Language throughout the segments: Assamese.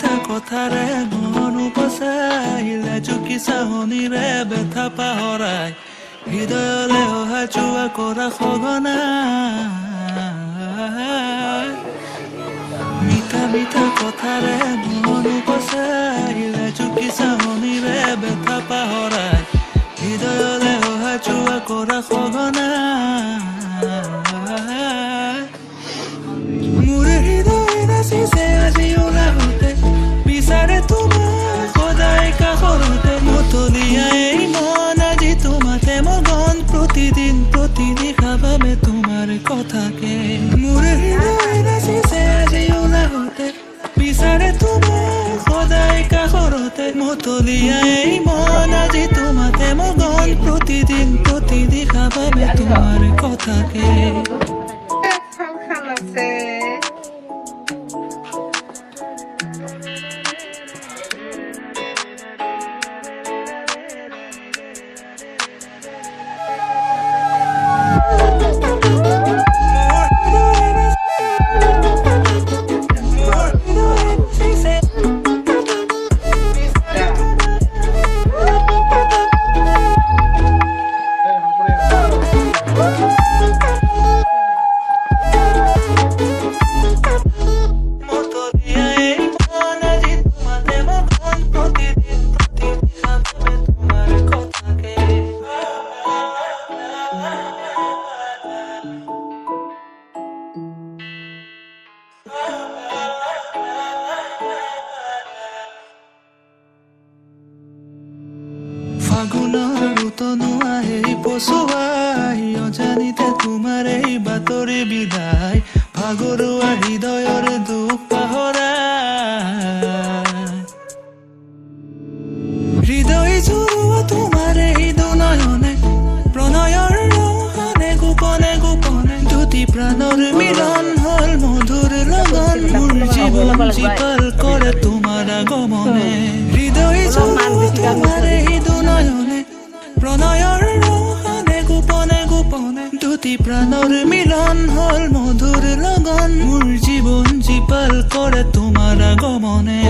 মিঠা কথাৰে মন উপচাইলে চুকি চাহনিৰে বেথা পাহৰাই হৃদয়লে অহা যোৱা কৰা সঘনাই মিঠা মিঠা কথাৰে মন উপচাইলে চুকি চাহনিৰে বেথা পাহৰাই হৃদয়লে অহা যোৱা কৰা সঘনাই মোৰে হৃদয় নাচিছে আজি ওলাওঁতে বিচাৰে তোমাক সদায় কাষৰতে মতলীয়াই মন আজি তোমাতে মগন প্ৰতিদিন প্ৰতিনিশা ভাবে তোমাৰ কথাকে মোৰে হৃদয় নাচিছে আজি ওলাওঁতে বিচাৰে তোমাক সদায় কাষৰতে মতলীয়াই মন আজি তোমাতে মগন প্ৰতিদিন প্ৰতিনিশা ভাবে তোমাৰ কথাকে ফাগুনৰ উতনোৱা এই পচুৱাই অজানিতে তোমাৰ এই বাতৰি বিদায় ভাগৰুৱা হৃদয়ৰ দুখ পাহৰাই হৃদয় জুৰুৱা তোমাৰ এই দুনয়নে প্ৰণয়ৰ ৰহনে গোপনে গোপনে দুটি প্ৰাণৰ মিলন হল মধুৰ লগন মোৰ জীৱন জীপাল কৰে তোমাৰ আগমনে হৃদয় জুৰুৱা তোমাৰ এই দুনয়নে প্ৰণয়ৰ ৰহনে গোপনে গোপনে দুটি প্ৰাণৰ মিলন হল মধুৰ লগন মোৰ জীৱন জীপাল কৰে তোমাৰ আগমনে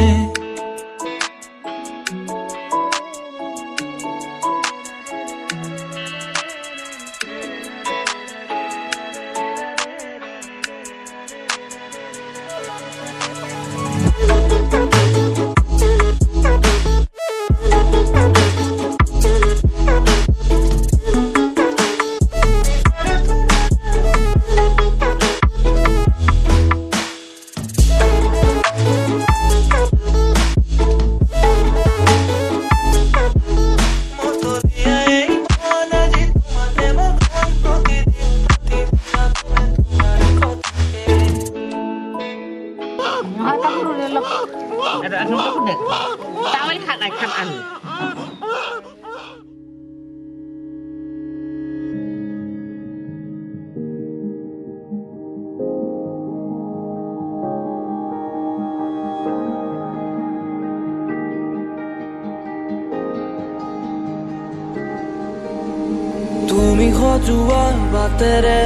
তুমি সজোৱা বাটেৰে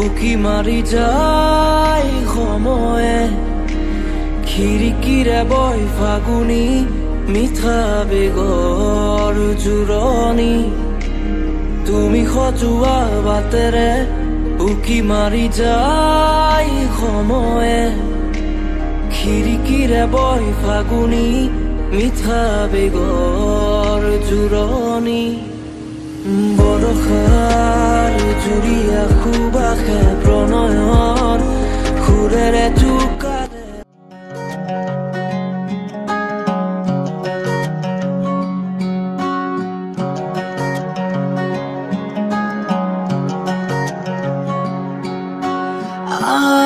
উকি মাৰি যায় সময়ে খিৰিকীৰে বৈ ফাগুনী মিঠা বেগৰ জোৰণি তুমি সজোৱা বাটেৰে উকি মাৰি যায় সময়ে খিৰিকীৰে বৈ ফাগুনী মিঠা বেগৰ জোৰণি বৰষাৰ জুৰিয়া সুবাসে প্ৰণয়ৰ সুৰেৰে টোকাৰে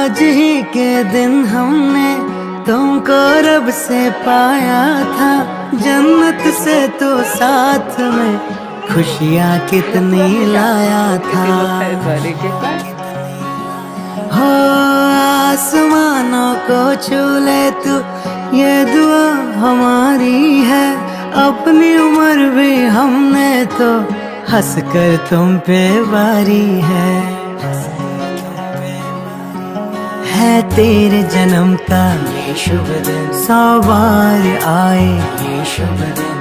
आज ही के दिन हमने तुमको रब से पाया था जन्नत से तो साथ में खुशियाँ कितनी लाया था हो आसमानों को छू ले तू ये दुआ हमारी है अपनी उम्र भी हमने तो हंस कर तुम पे वारी है है तेरे जन्म का ये शुभ दिन, 100 बार आए ये शुभ दिन,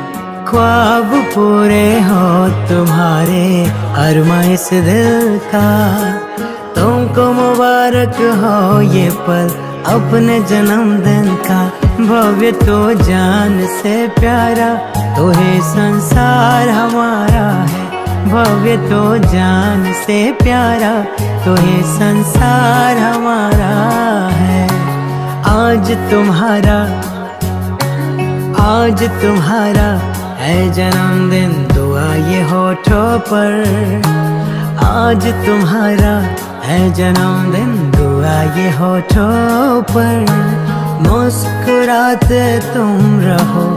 ख्वाब पूरे हो तुम्हारे अरमा इस दिल का। तुमको मुबारक हो ये पल अपने जन्मदिन का। भव्य तो जान से प्यारा तो है संसार हमारा है। भव्य तो जान से प्यारा तो ये संसार हमारा है। आज तुम्हारा है जन्मदिन, दुआ ये होठों पर। आज तुम्हारा है जन्मदिन, दुआ ये होठों पर। मुस्कुराते तुम रहो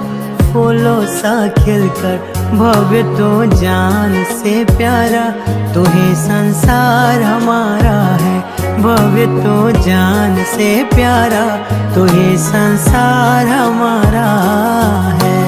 फूलों सा खिलकर। भव्य तो जान से प्यारा तो ही संसार हमारा है। भव्य तो जान से प्यारा तो ही संसार हमारा है।